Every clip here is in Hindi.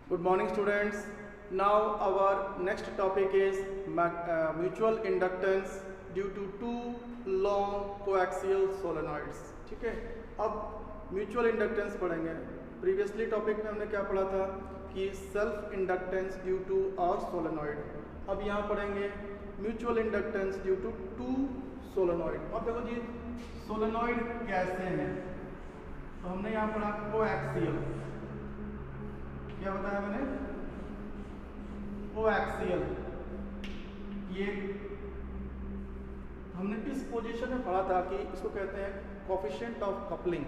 Good morning, students. Now our next topic is mutual inductance due to two long coaxial solenoids. ठीक है, अब म्यूचुअल इंडक्टेंस पढ़ेंगे। प्रीवियसली टॉपिक में हमने क्या पढ़ा था कि self inductance due to a solenoid. अब यहाँ पढ़ेंगे mutual inductance due to two solenoid. अब देखो जी, सोलेनॉइड कैसे हैं, तो हमने यहाँ पढ़ा कोएक्सियल। क्या बताया मैंने? कोएक्सियल। ये हमने इस पोजीशन में पढ़ा था कि इसको कहते हैं कोफिशिएंट ऑफ कपलिंग,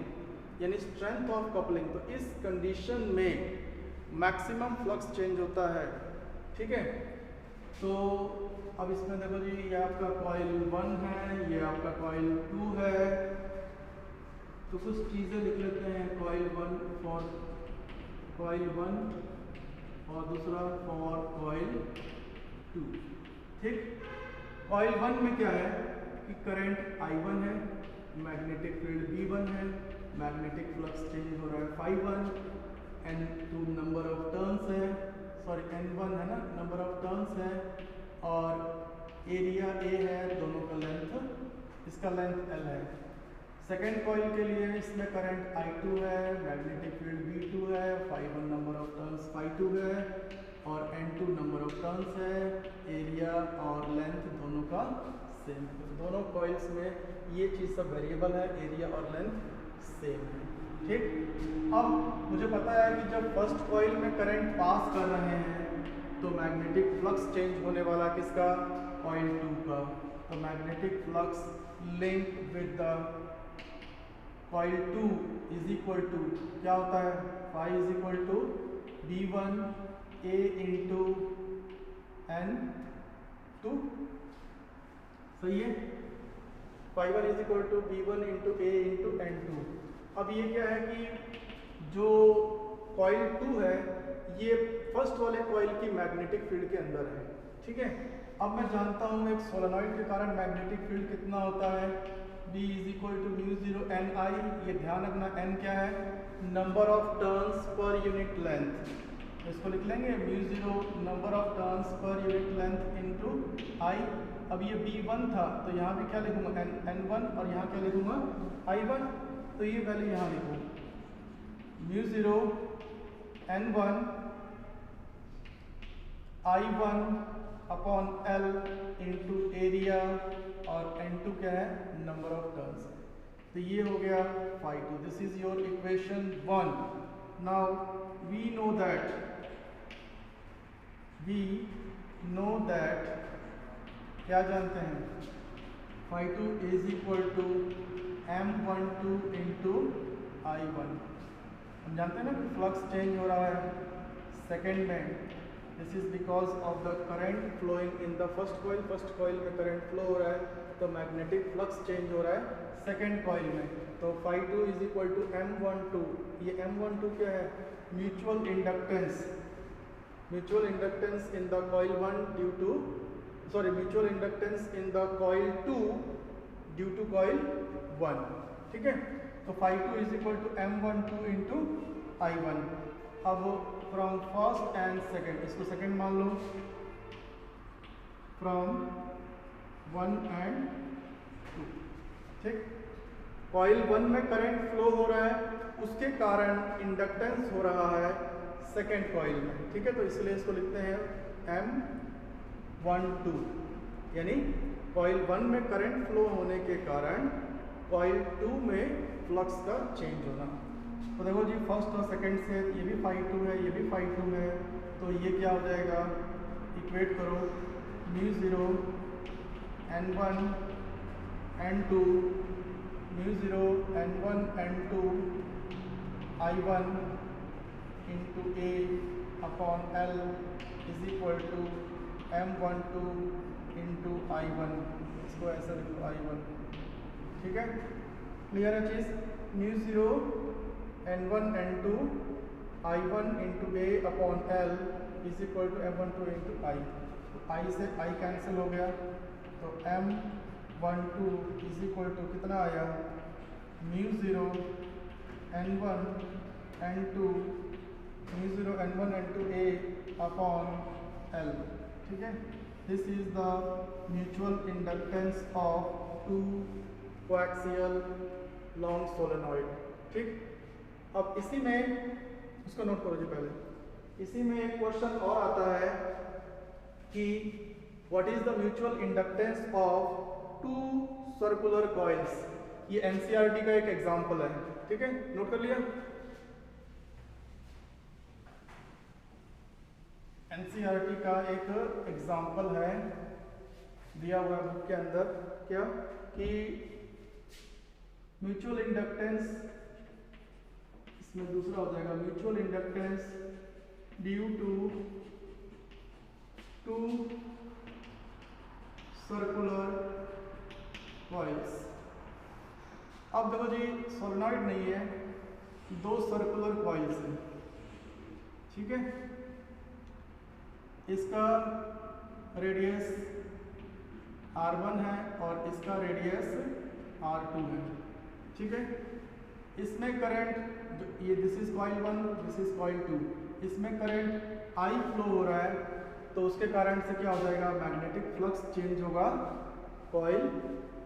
यानी स्ट्रेंथ ऑफ कपलिंग। तो इस कंडीशन में मैक्सिमम फ्लक्स चेंज होता है। ठीक है, तो अब इसमें देखो जी, ये आपका कॉइल 1 है, ये आपका कॉइल 2 है। तो कुछ चीज़ें लिख लेते हैं। कॉइल 1 फॉर कॉइल 1 और दूसरा फॉर कॉइल 2। ठीक, कॉइल 1 में क्या है कि करंट I1 है, मैग्नेटिक फील्ड B1 है, मैग्नेटिक फ्लक्स चेंज हो रहा है Φ1, N2 नंबर ऑफ टर्न्स है, सॉरी N1 है ना, नंबर ऑफ टर्न्स है, और एरिया A है, दोनों का लेंथ, इसका लेंथ L है। सेकेंड कॉइल के लिए इसमें करंट I2 है, मैग्नेटिक फील्ड B2 है, Φ1 नंबर ऑफ टर्न्स Φ2 है, और N2 नंबर ऑफ टर्न्स है, एरिया और लेंथ दोनों का सेम है। तो दोनों कॉइल्स में ये चीज़ सब वेरिएबल है, एरिया और लेंथ सेम है। ठीक, अब मुझे पता है कि जब फर्स्ट कॉइल में करंट पास कर रहे हैं तो मैग्नेटिक फ्लक्स चेंज होने वाला किसका? कॉइल 2 का। तो magnetic flux link with the coil 2 is equal to क्या होता है? Phi is equal to B1 A into N2। सही है, Φ1 is equal to B1 into A into N2। अब ये क्या है कि जो कॉइल 2 है ये फर्स्ट वाले कॉइल की मैग्नेटिक फील्ड के अंदर है। ठीक है, अब मैं जानता हूँ एक सोलेनॉइड के कारण मैग्नेटिक फील्ड कितना होता है? B is equal to μ0 Ni। ये ध्यान रखना, N क्या है? Number of turns per unit length. इसको लिख लेंगे μ0 number of turns per unit length into I। अब ये B1 था तो यहाँ भी क्या लिखूंगा? N1, और यहाँ क्या लिखूंगा? I1। तो ये वैल्यू यहाँ लिखूँ, μ0 N1 I1 upon L into area, और N2 क्या है? Number of turns. तो ये हो गया Φ2। This is your equation 1। Now we know that क्या जानते हैं? Φ2 is equal to M12 into I1। हम जानते हैं ना कि फ्लक्स चेंज हो रहा है सेकेंड में। This is because of the current flowing in the first coil. First coil में करंट फ्लो हो रहा है तो मैग्नेटिक फ्लक्स चेंज हो रहा है सेकेंड कॉइल में। तो Φ2 इज इक्वल टू M12। ये M12 क्या है? Mutual inductance. Mutual inductance in the coil 1 due to, sorry, mutual inductance in the coil 2 due to coil 1। ठीक है, तो Φ2 is equal to M12 into I1। अब फ्रॉम फर्स्ट एंड सेकेंड, इसको सेकेंड मान लो, फ्रॉम 1 एंड 2। ठीक, कॉइल 1 में करंट फ्लो हो रहा है, उसके कारण इंडक्टेंस हो रहा है सेकेंड कॉइल में। ठीक है, तो इसलिए इसको लिखते हैं M12, यानी कॉइल 1 में करंट फ्लो होने के कारण कॉइल 2 में फ्लक्स का चेंज होना। तो देखो जी, फर्स्ट और सेकंड से ये भी Φ2 है, ये भी Φ2 है, तो ये क्या हो जाएगा? इक्वेट करो, μ0 N1 N2 μ0 N1 N2 I1 into A upon L is equal to M12 into I1। इसको ऐसे लिखो I1। ठीक है, क्लियर है चीज़? μ0 N1 N2 I1 into A upon L is equal to M12 into I। तो I से I कैंसिल हो गया, तो M12 इज इक्वल टू कितना आया? μ0 N1 N2 mu 0 n1 n2 a upon l, ठीक है। This is the mutual inductance of two coaxial long solenoid, ठीक। अब इसी में उसको नोट करो जी पहले, इसी में एक क्वेश्चन और आता है कि what is the mutual inductance of two circular coils. ये एनसीईआरटी का एक एग्जांपल है, ठीक है, नोट कर लिया। एनसीईआरटी का एक एग्जांपल है दिया हुआ है बुक के अंदर, क्या कि म्यूचुअल इंडक्टेंस, इसमें दूसरा हो जाएगा mutual inductance due to two circular coils. अब देखो जी, सोलेनॉइड नहीं है, दो सर्कुलर कॉइल्स हैं, ठीक है। इसका रेडियस r1 है और इसका रेडियस r2 है, ठीक है। इसमें करंट, ये this is coil 1, this is coil 2, इसमें करंट I फ्लो हो रहा है, तो उसके कारण से क्या हो जाएगा, मैग्नेटिक फ्लक्स चेंज होगा कॉइल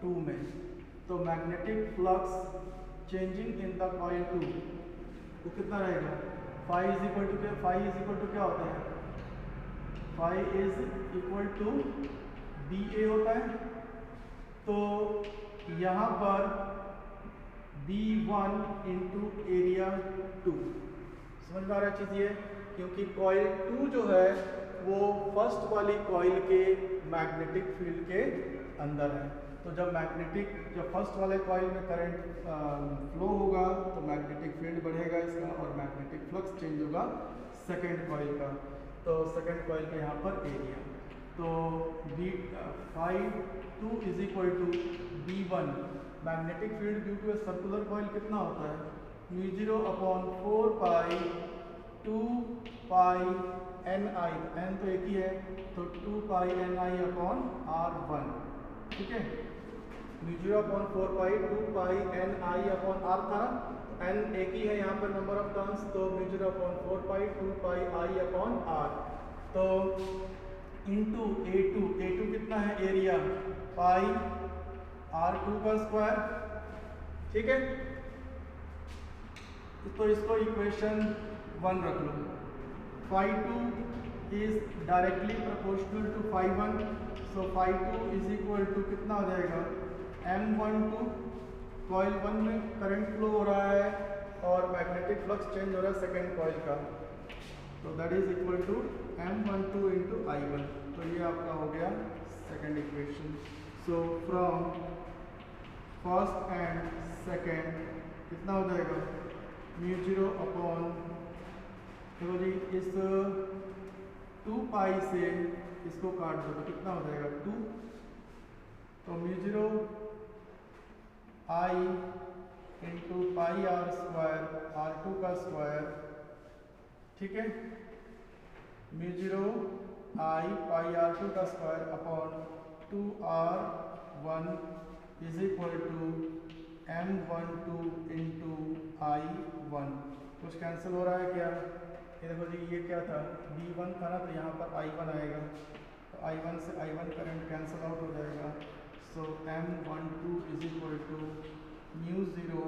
2 में। तो magnetic flux changing in the coil 2 वो कितना रहेगा, फाई इज इक्वल टू क्या, फाई इज इक्वल टू क्या होता है, phi is equal to B A होता है। तो यहाँ पर B1 इंटू एरिया 2, समझ में आ रहा है चीज़ ये, क्योंकि कॉइल 2 जो है वो फर्स्ट वाली कॉइल के मैग्नेटिक फील्ड के अंदर है। तो जब फर्स्ट वाले कॉइल में करंट फ्लो होगा तो मैग्नेटिक फील्ड बढ़ेगा इसका, और मैग्नेटिक फ्लक्स चेंज होगा सेकेंड कॉइल का। तो सेकेंड कॉइल का यहाँ पर एरिया, तो φ2 is equal to B1, magnetic field due to a circular coil कितना होता है, μ0 upon 4 pi 2 pi NI, n तो एक ही है, तो 2 पाई NI अपॉन R1, ठीक है। μ0 upon 4 pi 2 pi NI upon R था, n एक ही है यहाँ पर नंबर ऑफ टर्न्स, तो μ0 upon 4 pi 2 pi I upon R, तो इंटू A2 कितना है एरिया, पाई R2 का स्क्वायर, ठीक है। तो इसको इक्वेशन 1 रख लो, φ2 is directly proportional to φ1, so φ2 is equal to कितना हो जाएगा, M12, कॉइल 1 में करंट फ्लो हो रहा है और मैग्नेटिक फ्लक्स चेंज हो रहा है सेकेंड कॉइल का, तो that is equal to M12 into I1। तो ये आपका हो गया second equation. So from first and second कितना हो जाएगा, μ0 अपॉन, देखो जी इस 2 पाई से इसको काट दो तो कितना हो जाएगा 2, तो μ0 I into pi R square R2 का स्क्वायर, ठीक है, μ0 I पाई R2 का square upon 2R1 is equal to M12 into I1। कुछ कैंसिल हो रहा है क्या, ये देखो जी, ये क्या था, B1 था ना, तो यहाँ पर I1 आएगा, तो I1 से I1 करंट कैंसिल आउट हो जाएगा। So M12 is equal to μ0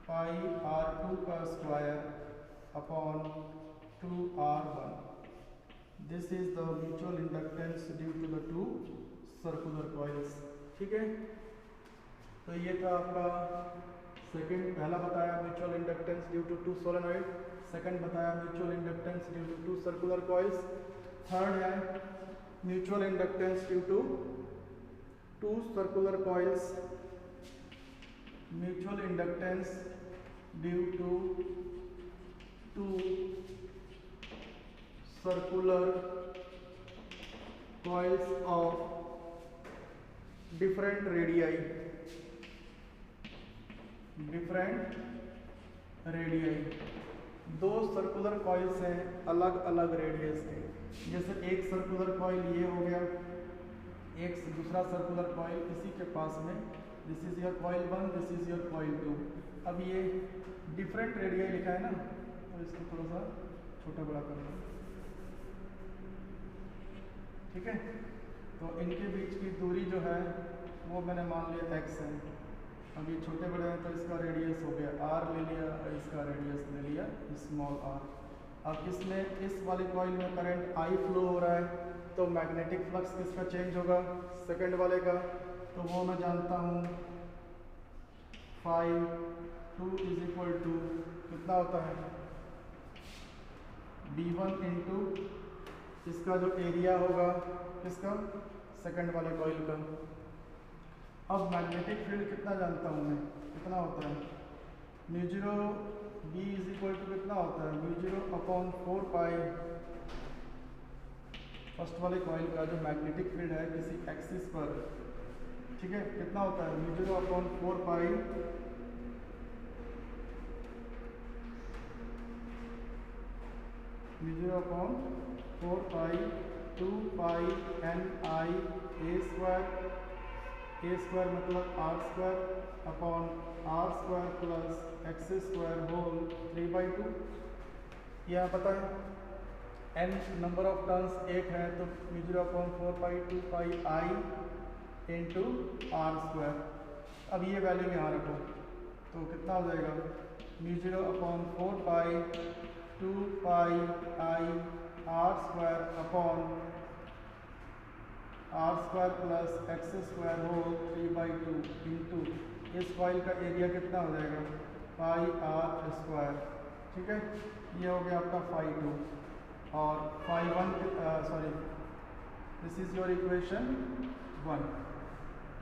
पाई R2 का square upon 2R1। This is the mutual inductance due to the two circular coils, ठीक है। तो ये था आपका सेकंड, पहला बताया mutual inductance due to two solenoid, second बताया mutual inductance due to two circular coils, third है mutual inductance due to two circular coils, mutual inductance due to two circular coils of different radii, दो सर्कुलर कॉइल्स हैं अलग अलग रेडियस के, जैसे एक सर्कुलर कॉइल ये हो गया, एक दूसरा सर्कुलर कॉइल इसी के पास में, this is your coil 1, this is your coil 2। अब ये डिफरेंट रेडियस लिखा है ना, तो इसको थोड़ा सा छोटा बड़ा कर लो, ठीक है। तो इनके बीच की दूरी जो है वो मैंने मान लिया x है। अब ये छोटे बड़े हैं तो इसका रेडियस हो गया r ले लिया और इसका रेडियस ले लिया स्मॉल r। अब इसमें इस वाली कॉइल में करंट I फ्लो हो रहा है, तो मैग्नेटिक फ्लक्स किसका चेंज होगा, सेकंड वाले का। तो वो मैं जानता हूँ फाई 2 इज इक्वल टू कितना होता है B1 इंटू इसका जो एरिया होगा किसका, सेकंड वाले कॉइल का। अब मैग्नेटिक फील्ड कितना जानता हूँ मैं, कितना होता है म्यू0 B इज इक्वल टू कितना होता है म्यू0 अपॉन 4 पाई फर्स्ट वाले कॉइल का जो मैग्नेटिक फील्ड है किसी एक्सिस पर, ठीक है, कितना होता है म्यू0 अपॉन 4 पाई म्यू0 upon 4 pi 2 pi NI a square मतलब r square upon r square plus x square whole 3/2। यह पता है n नंबर ऑफ टर्न्स 8 है, तो म्यू0 upon 4 pi 2 pi I into r square. अब ये वैल्यू यहाँ रखो तो कितना हो जाएगा म्यू0 upon 4 pi 2 pi I r square upon r square plus x square whole 3/2 into इस कॉइल का एरिया कितना हो जाएगा पाई r स्क्वायर, ठीक है। ये हो गया आपका फाई 2 और phi 1 sorry this is your equation 1।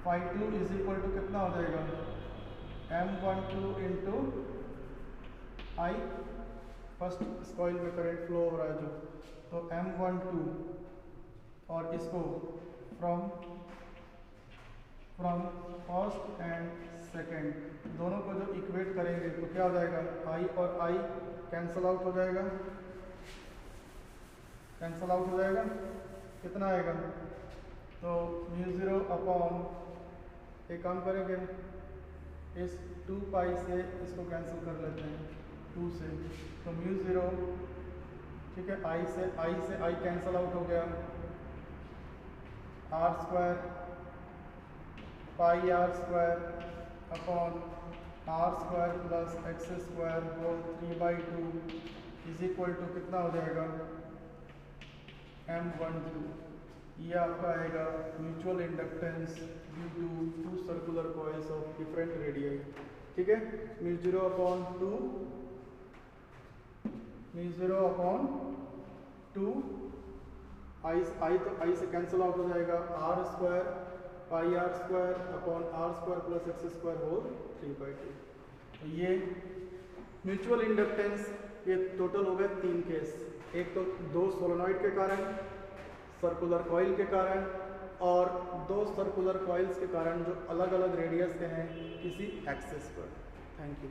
Phi 2 is equal to कितना हो जाएगा M12 इंटू I, फर्स्ट इस कॉइल में करंट फ्लो हो रहा है जो, तो M12 और इसको फ्रॉम फर्स्ट एंड सेकंड दोनों को जो इक्वेट करेंगे तो क्या हो जाएगा I और I कैंसल आउट हो जाएगा, कैंसल आउट हो जाएगा, कितना आएगा तो म्यू0 अपॉन एक काम करेंगे इस 2 पाई से इसको कैंसिल कर लेते हैं 2 से, तो म्यू0 ठीक है I से I कैंसल आउट हो गया, r square pi r square upon r square plus x square whole 3/2 is equal to कितना हो जाएगा M12। ये आपका आएगा mutual inductance due to two circular coils of different radii, ठीक है। म्यू0 अपॉन 2 I तो I से कैंसिल आउट हो जाएगा, r square pi r square upon r square plus x square whole 3/2। तो ये म्यूचुअल इंडक्टेंस ये टोटल हो गए 3 केस, एक तो 2 सोलेनॉइड के कारण, सर्कुलर कॉइल के कारण और 2 सर्कुलर कॉइल्स के कारण जो अलग अलग रेडियस के हैं किसी एक्सिस पर। Thank you.